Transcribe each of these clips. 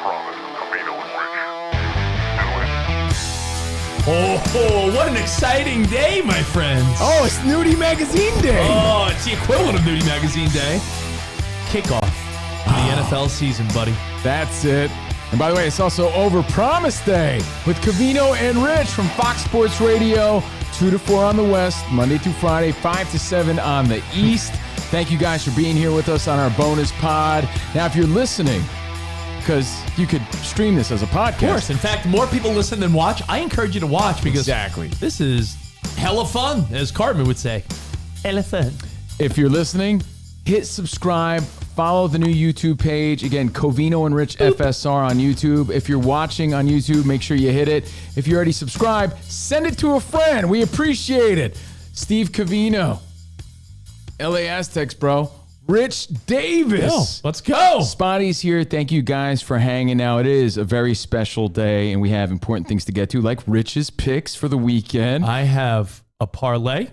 Overpromised with Covino Rich. Oh, what an exciting day, my friends. Oh, it's Nudie Magazine Day. Oh, it's the equivalent of Nudie Magazine Day. Kickoff of the NFL season, buddy. That's it. And by the way, it's also Overpromised Day with Covino and Rich from Fox Sports Radio, 2 to 4 on the West, Monday through Friday, 5 to 7 on the East. Thank you guys for being here with us on our bonus pod. Now, if you're listening, because you could stream this as a podcast. Of course. In fact, more people listen than watch. I encourage you to watch because exactly. This is hella fun, as Cartman would say. Hella fun. If you're listening, hit subscribe. Follow the new YouTube page. Again, Covino and Rich FSR on YouTube. If you're watching on YouTube, make sure you hit it. If you already subscribed, send it to a friend. We appreciate it. Steve Covino, LA Aztecs, bro. Rich Davis. Let's go. Spotty's here. Thank you guys for hanging out. It is a very special day, and we have important things to get to, like Rich's picks for the weekend. I have a parlay,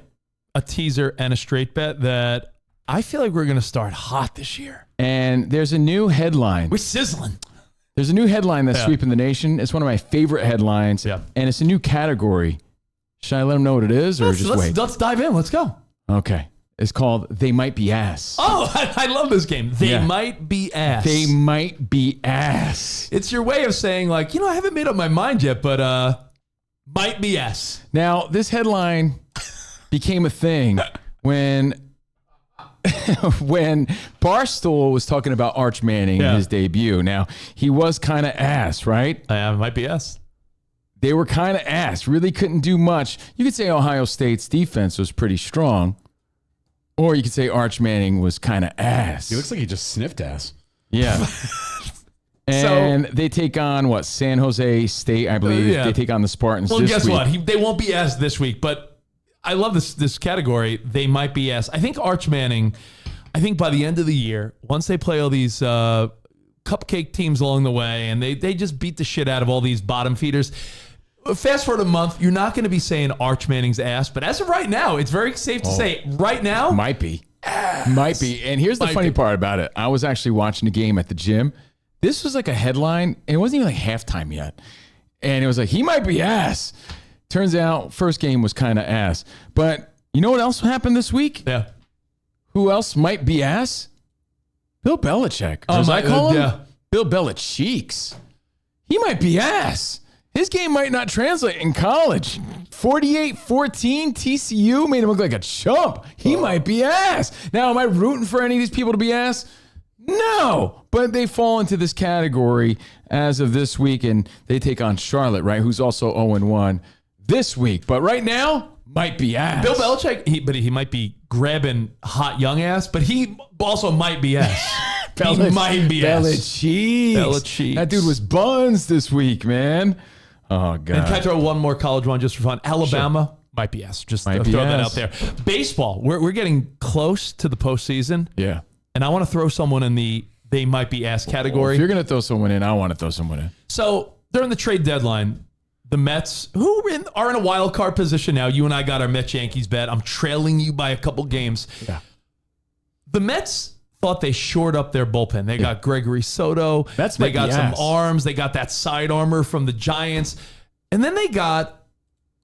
a teaser, and a straight bet that I feel like we're going to start hot this year. And there's a new headline. We're sizzling. There's a new headline that's sweeping the nation. It's one of my favorite headlines, and it's a new category. Should I let them know what it is, or wait? Let's dive in. Let's go. Okay. It's called They Might Be Ass. Oh, I love this game. They might be ass. They might be ass. It's your way of saying, like, I haven't made up my mind yet, but might be ass. Now, this headline became a thing when Barstool was talking about Arch Manning in his debut. Now, he was kind of ass, right? Might be ass. They were kind of ass. Really couldn't do much. You could say Ohio State's defense was pretty strong. Or you could say Arch Manning was kind of ass. He looks like he just sniffed ass. Yeah. And they take on, San Jose State, I believe. They take on the Spartans this week. Well, guess what? They won't be ass this week, but I love this category. They might be ass. I think Arch Manning, by the end of the year, once they play all these cupcake teams along the way, and they just beat the shit out of all these bottom feeders, fast forward a month, you're not going to be saying Arch Manning's ass, but as of right now, it's very safe to say right now. Might be. Might be. And here's the funny part about it. I was actually watching the game at the gym. This was like a headline, and it wasn't even like halftime yet. And it was like, he might be ass. Turns out, first game was kind of ass. But you know what else happened this week? Yeah. Who else might be ass? Bill Belichick. Or as I call him? Yeah. Bill Belichick's. He might be ass. His game might not translate in college. 48-14, TCU made him look like a chump. He might be ass. Now, am I rooting for any of these people to be ass? No, but they fall into this category as of this week, and they take on Charlotte, right, who's also 0-1 this week. But right now, might be ass. Bill Belichick, he might be grabbing hot young ass, but he also might be ass. He might be ass. Belichick. That dude was buns this week, man. Oh, God. And can I throw one more college one just for fun? Alabama might be ass. Just throw that out there. Baseball, we're getting close to the postseason. Yeah. And I want to throw someone in the they might be ass category. Well, if you're going to throw someone in, I want to throw someone in. So during the trade deadline, the Mets, who are in a wild card position now. You and I got our Mets-Yankees bet. I'm trailing you by a couple games. Yeah. The Mets thought they shored up their bullpen. They got Gregory Soto. They got some arms. They got that side armor from the Giants. And then they got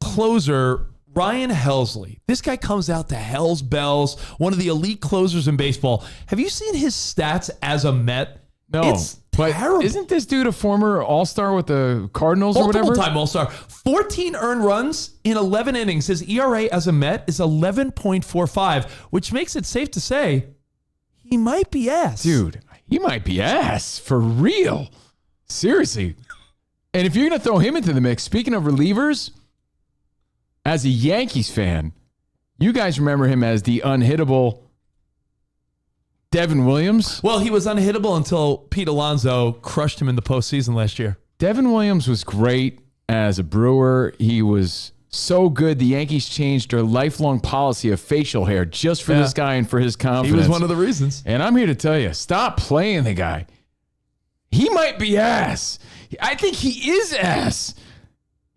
closer Ryan Helsley. This guy comes out to hell's bells, one of the elite closers in baseball. Have you seen his stats as a Met? No. It's terrible. Isn't this dude a former All-Star with the Cardinals or whatever? Multiple-time All-Star. 14 earned runs in 11 innings. His ERA as a Met is 11.45, which makes it safe to say he might be ass. Dude, he might be ass. For real. Seriously. And if you're going to throw him into the mix, speaking of relievers, as a Yankees fan, you guys remember him as the unhittable Devin Williams? Well, he was unhittable until Pete Alonso crushed him in the postseason last year. Devin Williams was great as a Brewer. He was so good. The Yankees changed their lifelong policy of facial hair just for this guy and for his confidence. He was one of the reasons. And I'm here to tell you, stop playing the guy. He might be ass. I think he is ass.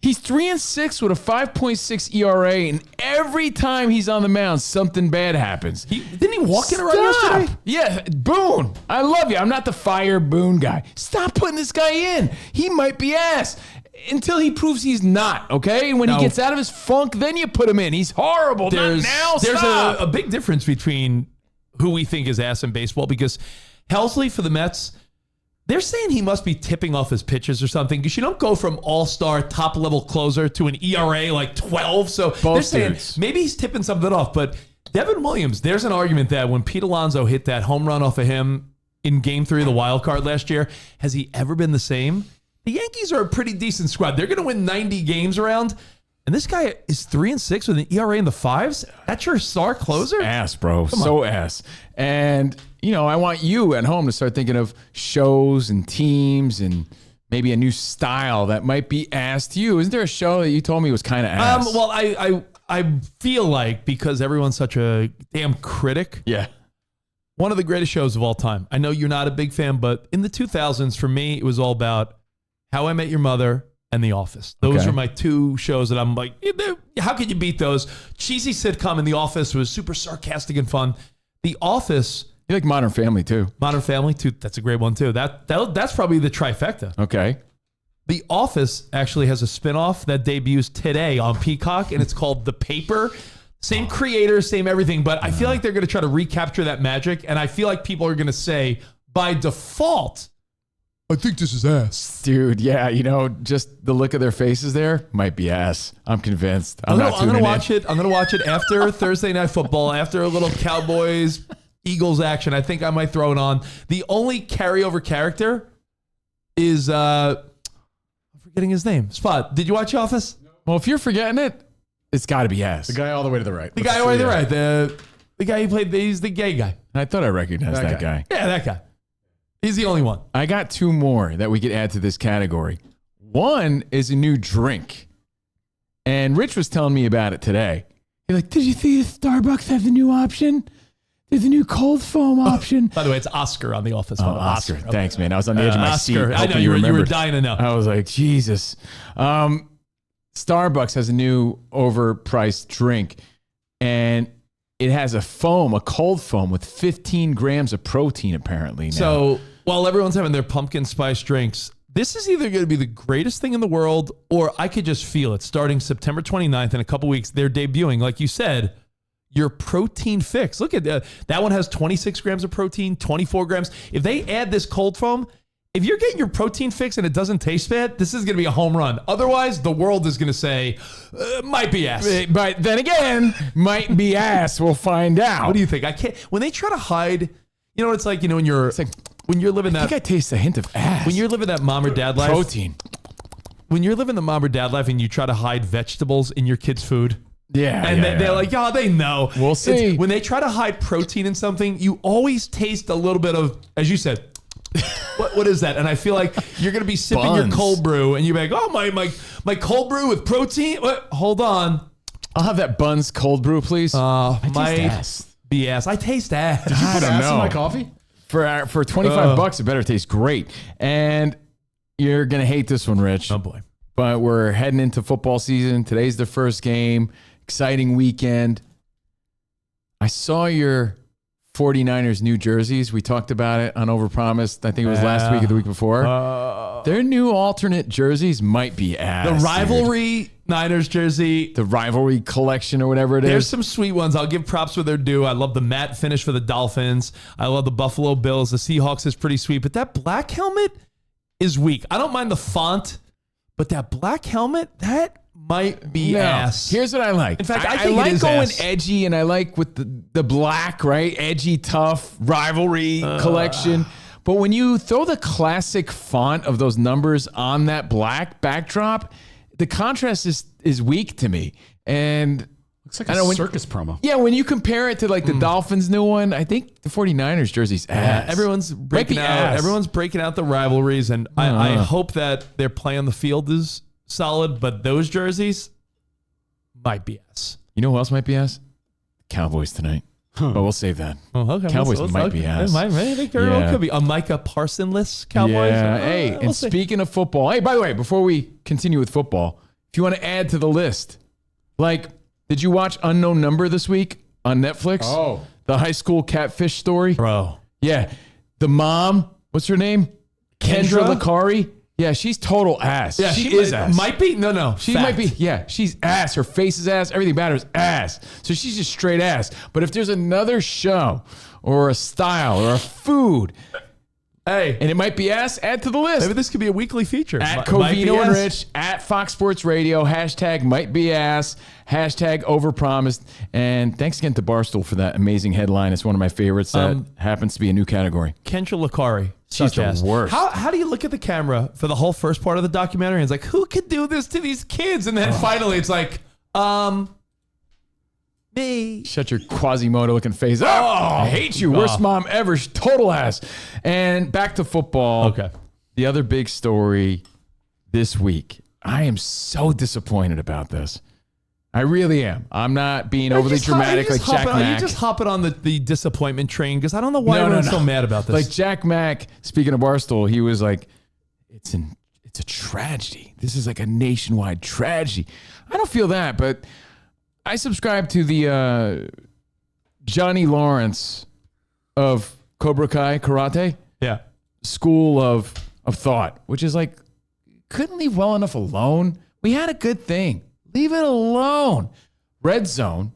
He's 3-6 with a 5.6 ERA, and every time he's on the mound, something bad happens. Didn't he walk in a run yesterday? Yeah, Boone. I love you. I'm not the fire Boone guy. Stop putting this guy in. He might be ass until he proves he's not. Okay, and when he gets out of his funk, then you put him in. He's horrible. Not now. There's Stop. a big difference between who we think is ass in baseball, because Helsley for the Mets, they're saying he must be tipping off his pitches or something, because you don't go from all-star top-level closer to an ERA like 12. So they're saying maybe he's tipping something off. But Devin Williams, there's an argument that when Pete Alonso hit that home run off of him in Game 3 of the wild card last year, has he ever been the same? The Yankees are a pretty decent squad. They're going to win 90 games around. And this guy is 3-6 with an ERA in the 5s. That's your star closer? Ass, bro. So ass. And, I want you at home to start thinking of shows and teams and maybe a new style that might be ass to you. Isn't there a show that you told me was kind of ass? Well, I feel like, because everyone's such a damn critic. Yeah. One of the greatest shows of all time. I know you're not a big fan, but in the 2000s, for me, it was all about How I Met Your Mother and The Office. Those are my two shows that I'm like, how could you beat those? Cheesy sitcom in The Office was super sarcastic and fun. The Office. You like Modern Family too. Modern Family too. That's a great one too. That's probably the trifecta. Okay. The Office actually has a spinoff that debuts today on Peacock, and it's called The Paper. Same creator, same everything, but I feel like they're going to try to recapture that magic, and I feel like people are going to say, by default, I think this is ass. Dude, yeah, just the look of their faces there might be ass. I'm convinced. I'm going to watch it. I'm going to watch it after Thursday Night Football, after a little Cowboys Eagles action. I think I might throw it on. The only carryover character is I'm forgetting his name. Spot. Did you watch The Office? Well, if you're forgetting it, it's got to be ass. The guy all the way to the right. The guy all the way to the right. The guy who played, he's the gay guy. I thought I recognized that guy. Yeah, that guy. He's the only one. I got two more that we could add to this category. One is a new drink. And Rich was telling me about it today. He's like, did you see Starbucks have the new option? There's a new cold foam option. By the way, it's Oscar on The Office. Oscar. Thanks, man. I was on the edge of my seat. I know you were dying to know. I was like, Jesus. Starbucks has a new overpriced drink, and it has a cold foam with 15 grams of protein apparently now. So while everyone's having their pumpkin spice drinks, this is either going to be the greatest thing in the world, or I could just feel it. Starting September 29th, in a couple weeks, they're debuting, like you said, your protein fix. Look at that. That one has 26 grams of protein, 24 grams. If they add this cold foam, if you're getting your protein fix and it doesn't taste bad, this is going to be a home run. Otherwise, the world is going to say, might be ass. But then again, might be ass. We'll find out. What do you think? I can't. When they try to hide, what it's like, when you're living that. I think I taste a hint of ass. When you're living that mom or dad life. Protein. When you're living the mom or dad life and you try to hide vegetables in your kids' food. Yeah. And they're like, they know. We'll see. When they try to hide protein in something, you always taste a little bit of, as you said, what is that? And I feel like you're going to be sipping your cold brew and you're like, oh, my cold brew with protein? What? Hold on. I'll have that Buns cold brew, please. I taste ass. BS. I taste ass. Did you put ass in my coffee? For $25, it better taste great. And you're going to hate this one, Rich. Oh, boy. But we're heading into football season. Today's the first game. Exciting weekend. I saw your 49ers new jerseys. We talked about it on Overpromised. I think it was last week or the week before. Their new alternate jerseys might be ass. The rivalry Niners jersey. The rivalry collection or whatever it is. There's some sweet ones. I'll give props where they're due. I love the matte finish for the Dolphins. I love the Buffalo Bills. The Seahawks is pretty sweet. But that black helmet is weak. I don't mind the font, but that black helmet, that might be ass. Here's what I like. In fact, I think like it is going ass. edgy, and I like with the black, right? Edgy, tough, rivalry collection. But when you throw the classic font of those numbers on that black backdrop, the contrast is weak to me. And looks like a circus promo. Yeah, when you compare it to like the Dolphins' new one, I think the 49ers jersey's ass. Everyone's breaking out. Everyone's breaking out the rivalries, and I hope that their play on the field is solid, but those jerseys might be ass. You know who else might be ass? Cowboys tonight. But we'll save that. Oh, okay. Cowboys might be ass. It could be a Micah Parsonless Cowboys. Yeah. Hey, and speaking of football, hey, by the way, before we continue with football, if you want to add to the list. Like, did you watch Unknown Number this week on Netflix? Oh. The high school catfish story? Bro. Yeah. The mom, what's her name? Kendra Kendra? Lakari. Yeah, she's total ass. Yeah, she is ass. Might be. No. She Fact. might be. Yeah, she's ass. Her face is ass. Everything about her is ass. So she's just straight ass. But if there's another show or a style or a food, Hey. and it might be ass, add to the list. Maybe this could be a weekly feature. At Might Covino be and ass. Rich, at Fox Sports Radio, hashtag might be ass, hashtag overpromised. And thanks again to Barstool for that amazing headline. It's one of my favorites that happens to be a new category. Kendra Lakari. She's the ass. worst. How do you look at the camera for the whole first part of the documentary? And it's like, who could do this to these kids? And then finally it's like, me. Shut your Quasimodo looking face. Oh, I hate you. Worst mom ever. Total ass. And back to football. Okay. The other big story this week. I am so disappointed about this. I really am. I'm not being overly dramatic like Jack Mack. You just hopping on the disappointment train because I don't know why everyone's so mad about this. Like Jack Mack, speaking of Barstool, he was like, it's a tragedy. This is like a nationwide tragedy. I don't feel that, but I subscribe to the Johnny Lawrence of Cobra Kai Karate yeah. school of thought, which is like, couldn't leave well enough alone. We had a good thing. Leave it alone. Red Zone,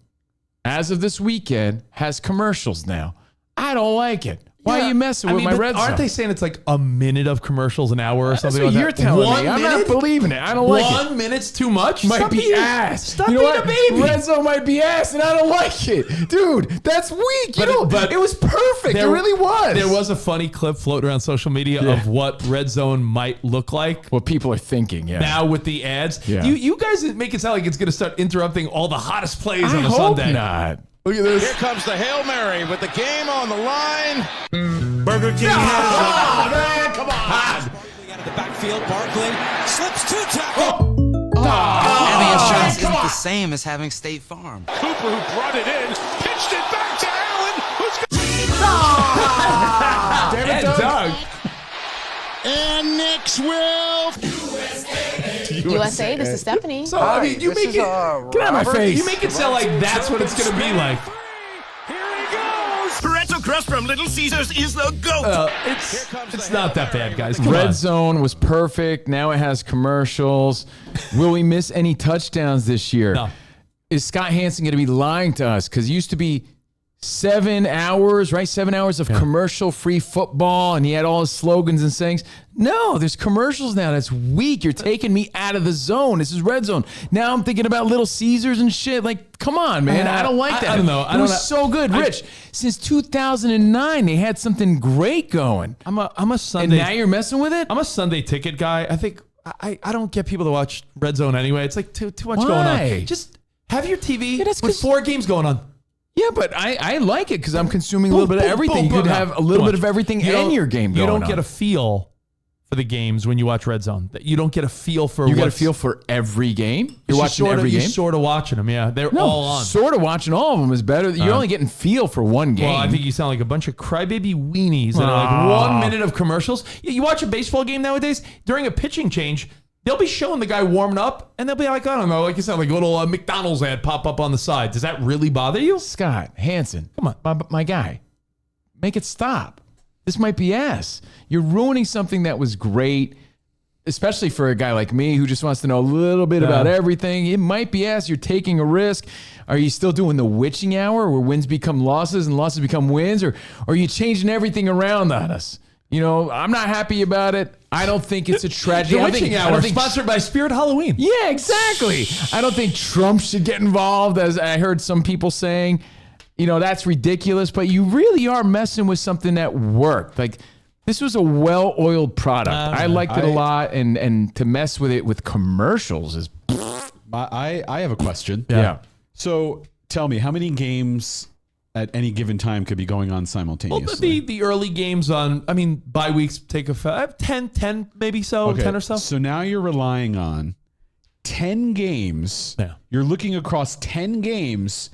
as of this weekend, has commercials now. I don't like it. Why are you messing with my Red Zone? Aren't they saying it's like a minute of commercials an hour or something That's what like that? you're telling One me. I'm minute? not believing it. I don't like it. 1 minute's too much? Might Stop be being, ass. Stop you know being what? a baby. Red Zone might be ass, and I don't like it. Dude, that's weak. But it was perfect. It really was. There was a funny clip floating around social media of what Red Zone might look like. What people are thinking, yeah. Now with the ads. Yeah. You guys make it sound like it's going to start interrupting all the hottest plays I on a hope Sunday. not. Look at this. Here comes the Hail Mary with the game on the line. Burger King has Oh, man, come on. out of the backfield. Barkley slips two tackle. Having insurance isn't the same as having State Farm. Cooper, who brought it in, pitched it back to Allen, who's Damn it, And Doug. and Knicks will. USA, this is Stephanie. So, I mean, you make it. Get out of my face. You make it sound like that's what it's going to be like. Here he goes. Parental crust from Little Caesars is the GOAT. It's not that bad, guys. Come Red on. Zone was perfect. Now it has commercials. Will we miss any touchdowns this year? No. Is Scott Hansen going to be lying to us? Because it used to be 7 hours, right? 7 hours of commercial-free football, and he had all his slogans and sayings. No, there's commercials now. That's weak. You're taking me out of the zone. This is Red Zone. Now I'm thinking about Little Caesars and shit. Like, come on, man. I don't like that. I don't know. It was so good. Rich, since 2009, they had something great going. I'm a And Sunday. now you're messing with it? I'm a Sunday ticket guy. I think I don't get people to watch Red Zone anyway. It's like too much going Why? on. Just have your TV Yeah, that's with 'cause- 4 games going on. Yeah, but I like it because I'm consuming a little bit of everything. You could have a little bit of everything in your game You going don't on. get a feel for the games when you watch Red Zone. You don't get a feel for You got a what's- feel for every game? You're watching every You're game? sort of watching them, yeah. They're all on. Sort of watching all of them is better. You're only getting feel for one game. Well, I think you sound like a bunch of crybaby weenies that are like 1 minute of commercials. You watch a baseball game nowadays, during a pitching change, they'll be showing the guy warming up, and they'll be like, I don't know, like you said, like a little McDonald's ad pop up on the side. Does that really bother you? Scott Hansen, Come on. my guy, make it stop. This might be ass. You're ruining something that was great, especially for a guy like me who just wants to know a little bit about everything. It might be ass. You're taking a risk. Are you still doing the witching hour where wins become losses and losses become wins? Or are you changing everything around on us? You know, I'm not happy about it. I don't think it's a tragedy. The I don't Witching think- I Hour, don't think- sponsored by Spirit Halloween. Yeah, exactly. I don't think Trump should get involved, as I heard some people saying. You know, that's ridiculous, but you really are messing with something that worked. Like, this was a well-oiled product. I liked it a lot, and to mess with it with commercials is... I have a question. Yeah. So tell me, how many games at any given time could be going on Well, simultaneously? the early games on, I mean, bye weeks take 10 maybe so, 10 or so. So now you're relying on 10 games. Yeah. You're looking across 10 games,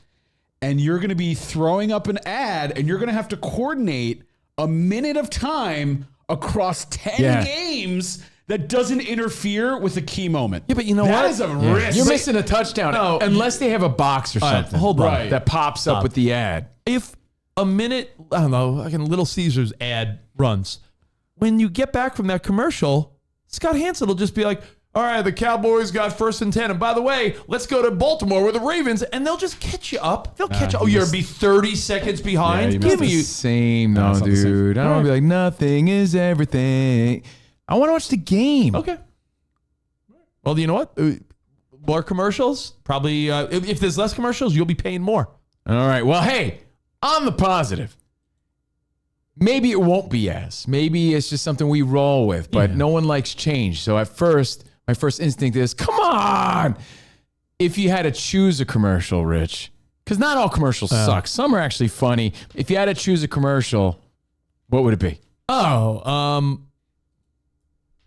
and you're going to be throwing up an ad, and you're going to have to coordinate a minute of time across 10 Yeah. games that doesn't interfere with a key moment. Yeah, but you know that what? is a risk. You're missing a touchdown unless they have a box or All right, something. hold on. Right. That pops up with the ad. If a minute, I don't know, like a Little Caesars ad runs, when you get back from that commercial, Scott Hansen will just be like, all right, the Cowboys got 1st and 10. And by the way, let's go to Baltimore with the Ravens. And they'll just catch you up. They'll catch you. Oh, you're going to be 30 seconds behind? you Give missed me Same No, though, it's not the same. dude. I don't want to be like, nothing is everything. I want to watch the game. Okay. Well, you know what? More commercials? Probably, if there's less commercials, you'll be paying more. All right. Well, hey, on the positive, maybe it won't be ass. Maybe it's just something we roll with, but no one likes change. So at first, my first instinct is, come on. If you had to choose a commercial, Rich, because not all commercials suck. Some are actually funny. If you had to choose a commercial, what would it be? Oh,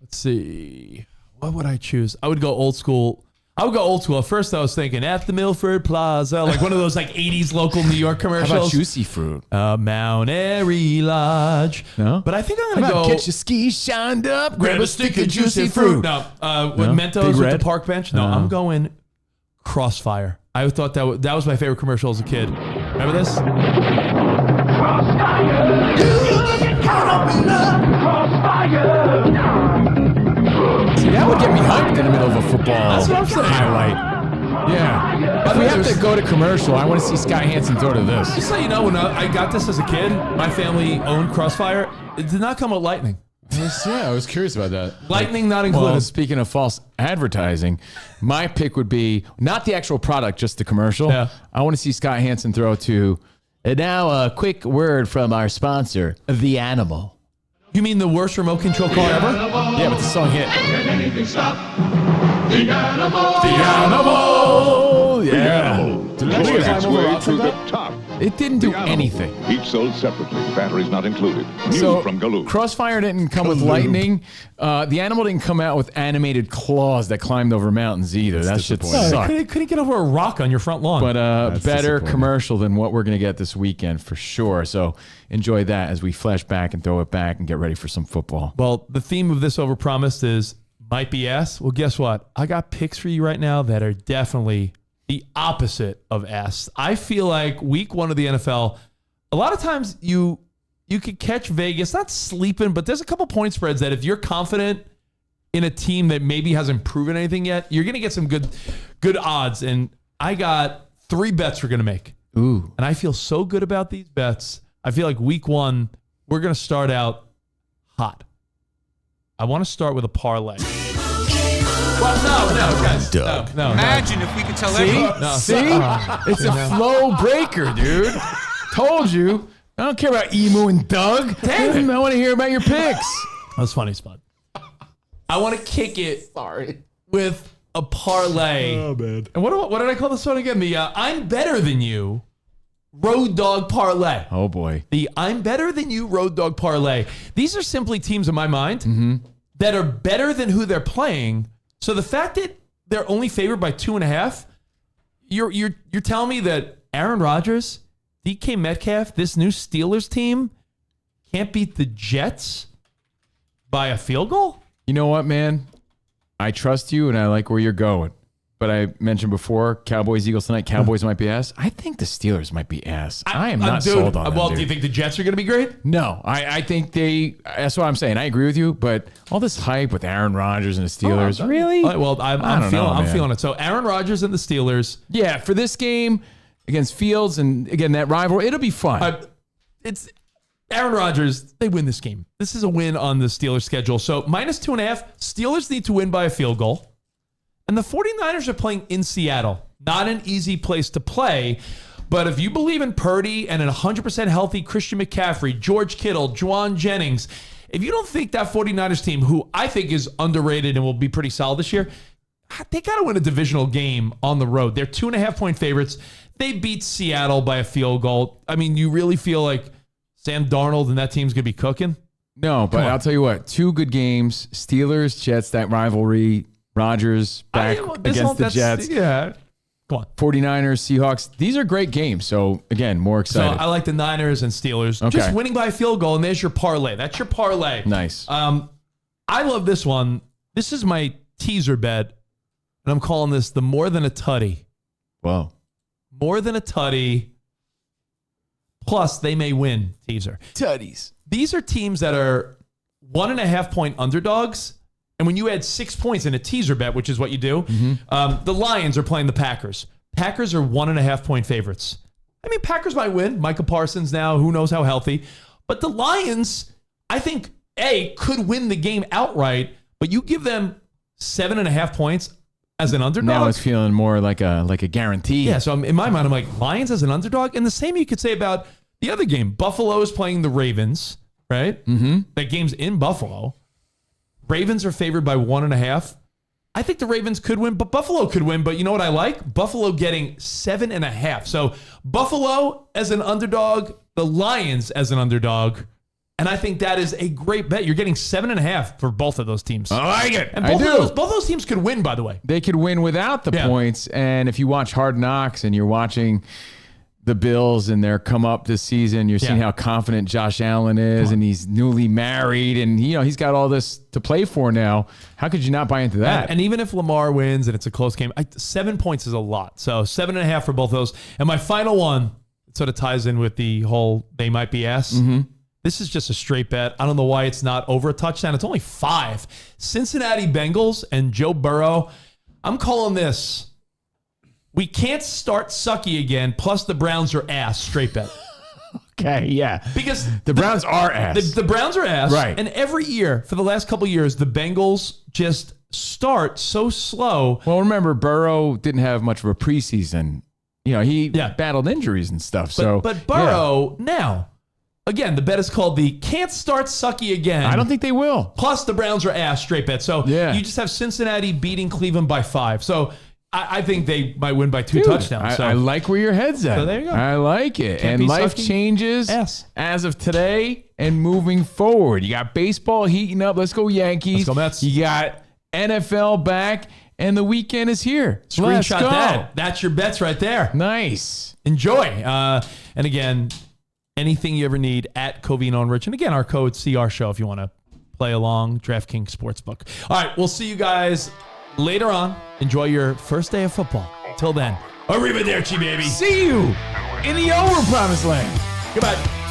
let's see. What would I choose? I would go old school. At first, I was thinking at the Milford Plaza, like one of those like 80s local New York How commercials. about Juicy Fruit? Mount Airy Lodge. No? But I think I'm How going to about go Get your skis shined up, grab a stick of Juicy Fruit. No, with No? Mentos Big with Red? the park bench. No, I'm going Crossfire. I thought that was my favorite commercial as a kid. Remember this? See, that would get me hyped in the middle of a football That's what I'm saying. highlight. Yeah. If we have to go to commercial, I want to see Scott Hansen throw to this. Just so you know, when I got this as a kid, my family owned Crossfire. It did not come with lightning. Yeah, I was curious about that. Lightning not included. Well, speaking of false advertising, my pick would be not the actual product, just the commercial. Yeah. I want to see Scott Hansen throw to. And now a quick word from our sponsor, The Animal. You mean the worst remote control car ever? Yeah, but the song hit. The animal. Yeah. Did Going climb its over way rocks to like the that? top. It didn't do The Animal. anything. Each sold separately. Batteries not included. New So from Galoob. Crossfire didn't come with lightning. The Animal didn't come out with animated claws that climbed over mountains either. That shit disappointing. sucked. Couldn't get over a rock on your front lawn. But better disappointing. commercial than what we're going to get this weekend for sure. So enjoy that as we flash back and throw it back and get ready for some football. well, the theme of this Overpromised is might be ass. Well, guess what? I got picks for you right now that are definitely the opposite of ass. I feel like week 1 of the NFL, a lot of times you could catch Vegas, not sleeping, but there's a couple point spreads that if you're confident in a team that maybe hasn't proven anything yet, you're going to get some good odds. And I got 3 bets we're going to make. Ooh. And I feel so good about these bets. I feel like week 1, we're going to start out hot. I want to start with a parlay. Well, no, guys. No. Imagine if we could tell everyone. No. See? It's a flow breaker, dude. Told you. I don't care about Emu and Doug. Damn it. I want to hear about your picks. That was funny, Spud. I want to kick it with a parlay. Oh, man. And what did I call this one again? The I'm Better Than You Road Dog Parlay. Oh, boy. The I'm Better Than You Road Dog Parlay. These are simply teams in my mind that are better than who they're playing. So the fact that they're only favored by 2.5, you're telling me that Aaron Rodgers, DK Metcalf, this new Steelers team can't beat the Jets by a field goal? You know what, man? I trust you and I like where you're going. But I mentioned before, Cowboys, Eagles tonight. Cowboys might be ass. I think the Steelers might be ass. I am not sold on them, Well, dude. do you think the Jets are going to be great? No, I think that's what I'm saying. I agree with you, but all this hype with Aaron Rodgers and the Steelers, really? Well, I I'm don't know, I'm man. feeling it. So Aaron Rodgers and the Steelers. Yeah, for this game against Fields and again that rivalry, it'll be fun. It's Aaron Rodgers. They win this game. This is a win on the Steelers schedule. So -2.5. Steelers need to win by a field goal. And the 49ers are playing in Seattle. Not an easy place to play. But if you believe in Purdy and an 100% healthy Christian McCaffrey, George Kittle, Juwan Jennings, if you don't think that 49ers team, who I think is underrated and will be pretty solid this year, they got to win a divisional game on the road. They're 2.5-point favorites. They beat Seattle by a field goal. I mean, you really feel like Sam Darnold and that team's going to be cooking? No, but I'll tell you what, 2 good games. Steelers, Jets, that rivalry. Rodgers back against the Jets. Yeah. Come on. 49ers, Seahawks. These are great games. So, again, more So excited. I like the Niners and Steelers. Okay. Just winning by a field goal, and there's your parlay. That's your parlay. Nice. I love this one. This is my teaser bet, and I'm calling this the more than a tutty. Whoa. More than a tutty. Plus, they may win teaser. Tutties. These are teams that are 1.5 point underdogs. And when you add 6 points in a teaser bet, which is what you do, the Lions are playing the Packers. Packers are 1.5 point favorites. I mean, Packers might win. Micah Parsons now, who knows how healthy. But the Lions, I think, could win the game outright, but you give them 7.5 points as an underdog. Now it's feeling more like a guarantee. Yeah, so in my mind, I'm like, Lions as an underdog? And the same you could say about the other game. Buffalo is playing the Ravens, right? Mm-hmm. That game's in Buffalo. Ravens are favored by 1.5. I think the Ravens could win, but Buffalo could win. But you know what I like? Buffalo getting 7.5. So Buffalo as an underdog, the Lions as an underdog. And I think that is a great bet. You're getting 7.5 for both of those teams. I like it. And I do. both of those teams could win, by the way. They could win without the points. And if you watch Hard Knocks and you're watching the Bills and their come up this season, you're seeing how confident Josh Allen is, and he's newly married, and he's got all this to play for now. How could you not buy into that? And even if Lamar wins and it's a close game, 7 points is a lot. So 7.5 for both those. And my final one, it sort of ties in with the whole they might be ass. Mm-hmm. This is just a straight bet. I don't know why it's not over a touchdown. It's only 5. Cincinnati Bengals and Joe Burrow. I'm calling this. We can't start sucky again, plus the Browns are ass. Straight bet. Okay, yeah. Because the Browns are ass. The Browns are ass. Right. And every year, for the last couple of years, the Bengals just start so slow. Well, remember, Burrow didn't have much of a preseason. He battled injuries and stuff. But Burrow, now, again, the bet is called the can't start sucky again. I don't think they will. Plus the Browns are ass. Straight bet. So you just have Cincinnati beating Cleveland by 5. So I think they might win by 2 touchdowns. So I like where your head's at. So there you go. I like it. Can't and be life sucky. changes as of today and moving forward. You got baseball heating up. Let's go Yankees. Let's go Mets. You got NFL back, and the weekend is here. Let's Screenshot go. that. That's your bets right there. Nice. Enjoy. And again, anything you ever need at Covino Rich. And again, our code CRSHOW if you want to play along. DraftKings Sportsbook. All right, we'll see you guys later on. Enjoy your first day of football. Until then, arrivederci, baby. See you in the Overpromised land. Goodbye.